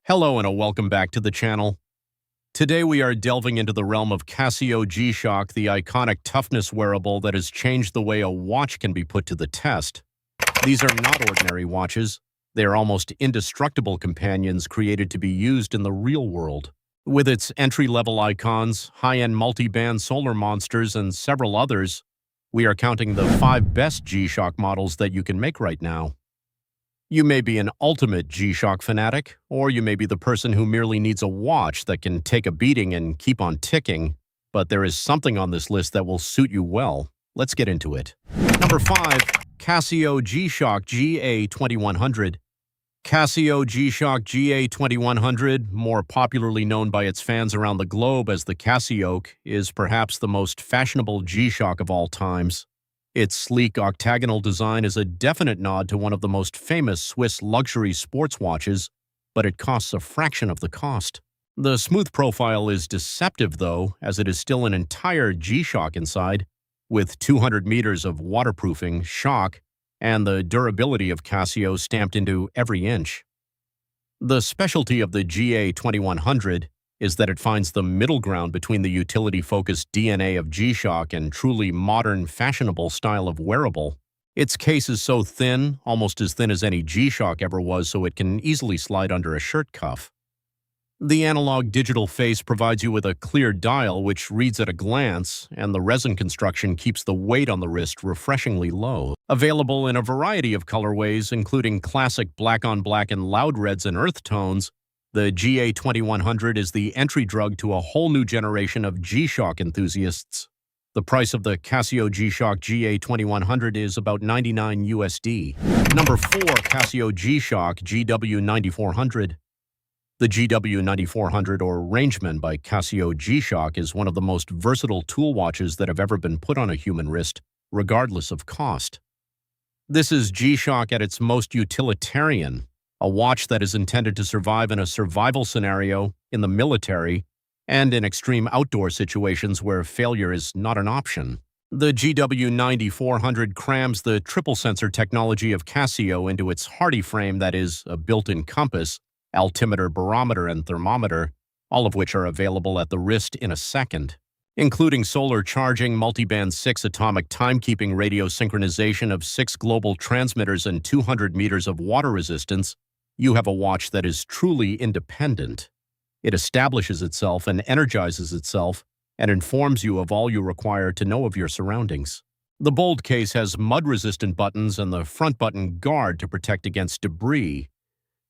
Hello and a welcome back to the channel. Today we are delving into the realm of Casio G-Shock, the iconic toughness wearable that has changed the way a watch can be put to the test. These are not ordinary watches. They are almost indestructible companions created to be used in the real world. With its entry-level icons, high-end multi-band solar monsters, and several others, we are counting the 5 best G-Shock models that you can make right now. You may be an ultimate G-Shock fanatic, or you may be the person who merely needs a watch that can take a beating and keep on ticking, but there is something on this list that will suit you well. Let's get into it. Number 5. Casio G-Shock GA2100. Casio G-Shock GA2100, more popularly known by its fans around the globe as the Casio, is perhaps the most fashionable G-Shock of all times. Its sleek octagonal design is a definite nod to one of the most famous Swiss luxury sports watches, but it costs a fraction of the cost. The smooth profile is deceptive, though, as it is still an entire G-Shock inside, with 200 meters of waterproofing, shock, and the durability of Casio stamped into every inch. The specialty of the GA2100 is that it finds the middle ground between the utility-focused DNA of G-Shock and truly modern, fashionable style of wearable. Its case is so thin, almost as thin as any G-Shock ever was, so it can easily slide under a shirt cuff. The analog digital face provides you with a clear dial which reads at a glance, and the resin construction keeps the weight on the wrist refreshingly low. Available in a variety of colorways, including classic black-on-black and loud reds and earth tones, the GA2100 is the entry drug to a whole new generation of G-Shock enthusiasts. The price of the Casio G-Shock GA2100 is about $99 USD. Number 4. Casio G-Shock GW9400. The GW9400, or Rangeman by Casio G-Shock, is one of the most versatile tool watches that have ever been put on a human wrist, regardless of cost. This is G-Shock at its most utilitarian. A watch that is intended to survive in a survival scenario, in the military, and in extreme outdoor situations where failure is not an option. The GW9400 crams the triple sensor technology of Casio into its hardy frame that is a built-in compass, altimeter, barometer, and thermometer, all of which are available at the wrist in a second. Including solar charging, multiband 6 atomic timekeeping radio synchronization of 6 global transmitters and 200 meters of water resistance, you have a watch that is truly independent. It establishes itself and energizes itself and informs you of all you require to know of your surroundings. The bold case has mud-resistant buttons and the front button guard to protect against debris.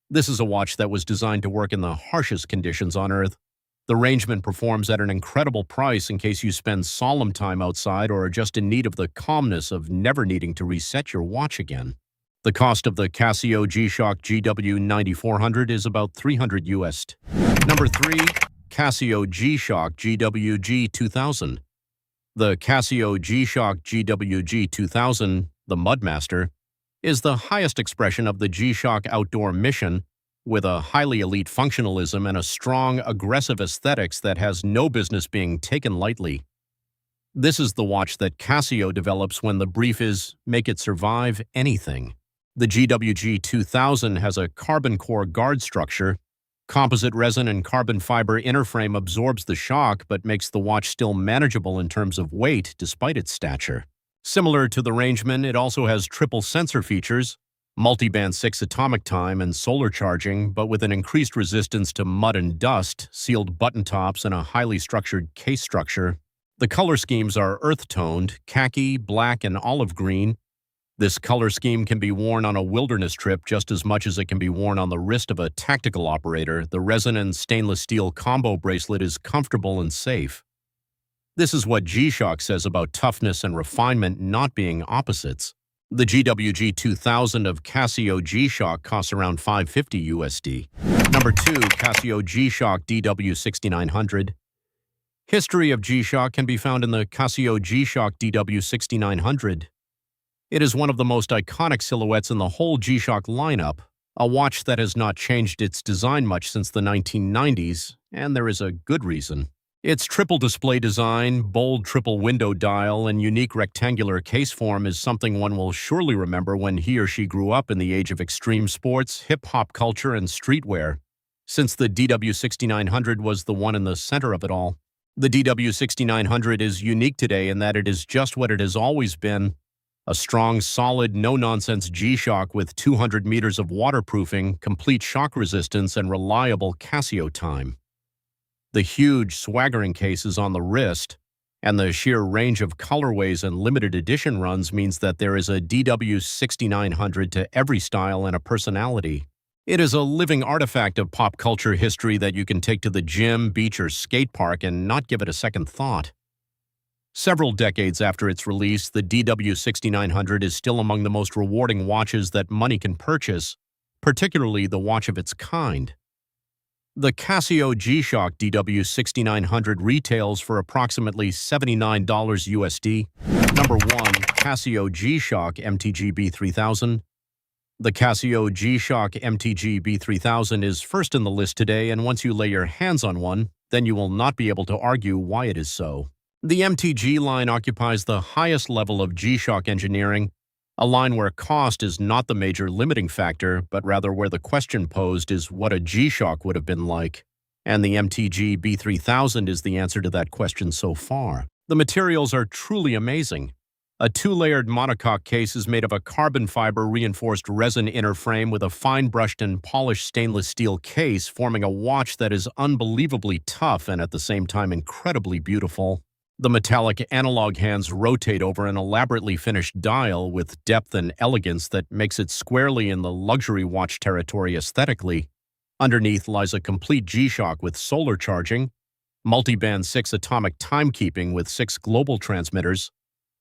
This is a watch that was designed to work in the harshest conditions on Earth. The Rangeman performs at an incredible price in case you spend solemn time outside or are just in need of the calmness of never needing to reset your watch again. The cost of the Casio G-Shock GW9400 is about $300 USD. Number 3. Casio G-Shock GWG2000. The Casio G-Shock GWG2000, the Mudmaster, is the highest expression of the G-Shock outdoor mission, with a highly elite functionalism and a strong, aggressive aesthetics that has no business being taken lightly. This is the watch that Casio develops when the brief is, make it survive anything. The GWG2000 has a carbon core guard structure. Composite resin and carbon fiber inner frame absorbs the shock but makes the watch still manageable in terms of weight despite its stature. Similar to the Rangeman, it also has triple sensor features, multiband 6 atomic time and solar charging, but with an increased resistance to mud and dust, sealed button tops, and a highly structured case structure. The color schemes are earth-toned, khaki, black, and olive green. This color scheme can be worn on a wilderness trip just as much as it can be worn on the wrist of a tactical operator. The resin and stainless steel combo bracelet is comfortable and safe. This is what G-Shock says about toughness and refinement not being opposites. The GWG2000 of Casio G-Shock costs around $550 USD. Number 2. Casio G-Shock DW6900. History of G-Shock can be found in the Casio G-Shock DW6900. It is one of the most iconic silhouettes in the whole G-Shock lineup, a watch that has not changed its design much since the 1990s, and there is a good reason. Its triple display design, bold triple window dial, and unique rectangular case form is something one will surely remember when he or she grew up in the age of extreme sports, hip-hop culture, and streetwear. since the DW6900 was the one in the center of it all. The DW6900 is unique today in that it is just what it has always been: a strong, solid, no-nonsense G-Shock with 200 meters of waterproofing, complete shock resistance, and reliable Casio time. The huge, swaggering cases on the wrist and the sheer range of colorways and limited edition runs means that there is a DW6900 to every style and a personality. It is a living artifact of pop culture history that you can take to the gym, beach, or skate park and not give it a second thought. Several decades after its release, the DW6900 is still among the most rewarding watches that money can purchase, particularly the watch of its kind. The Casio G-Shock DW6900 retails for approximately $79 USD. Number 1. Casio G-Shock MTG B3000. The Casio G-Shock MTG B3000 is first in the list today, and once you lay your hands on one, then you will not be able to argue why it is so. The MTG line occupies the highest level of G-Shock engineering, a line where cost is not the major limiting factor, but rather where the question posed is what a G-Shock would have been like. And the MTG B3000 is the answer to that question so far. The materials are truly amazing. A two-layered monocoque case is made of a carbon fiber reinforced resin inner frame with a fine-brushed and polished stainless steel case, forming a watch that is unbelievably tough and at the same time incredibly beautiful. The metallic analog hands rotate over an elaborately finished dial with depth and elegance that makes it squarely in the luxury watch territory aesthetically. Underneath lies a complete G-Shock with solar charging, multi-band 6 atomic timekeeping with 6 global transmitters,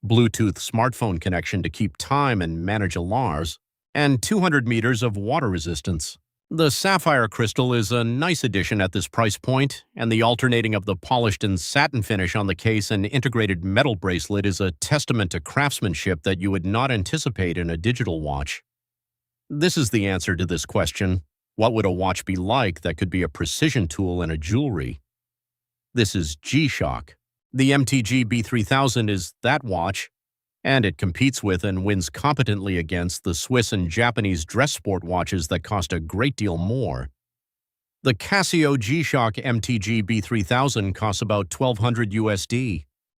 Bluetooth smartphone connection to keep time and manage alarms, and 200 meters of water resistance. The sapphire crystal is a nice addition at this price point, and the alternating of the polished and satin finish on the case and integrated metal bracelet is a testament to craftsmanship that you would not anticipate in a digital watch. This is the answer to this question: what would a watch be like that could be a precision tool in a jewelry? This is G-Shock. The MTG B3000 is that watch, and it competes with and wins competently against the Swiss and Japanese dress sport watches that cost a great deal more. The Casio G-Shock MTG B3000 costs about $1,200 USD.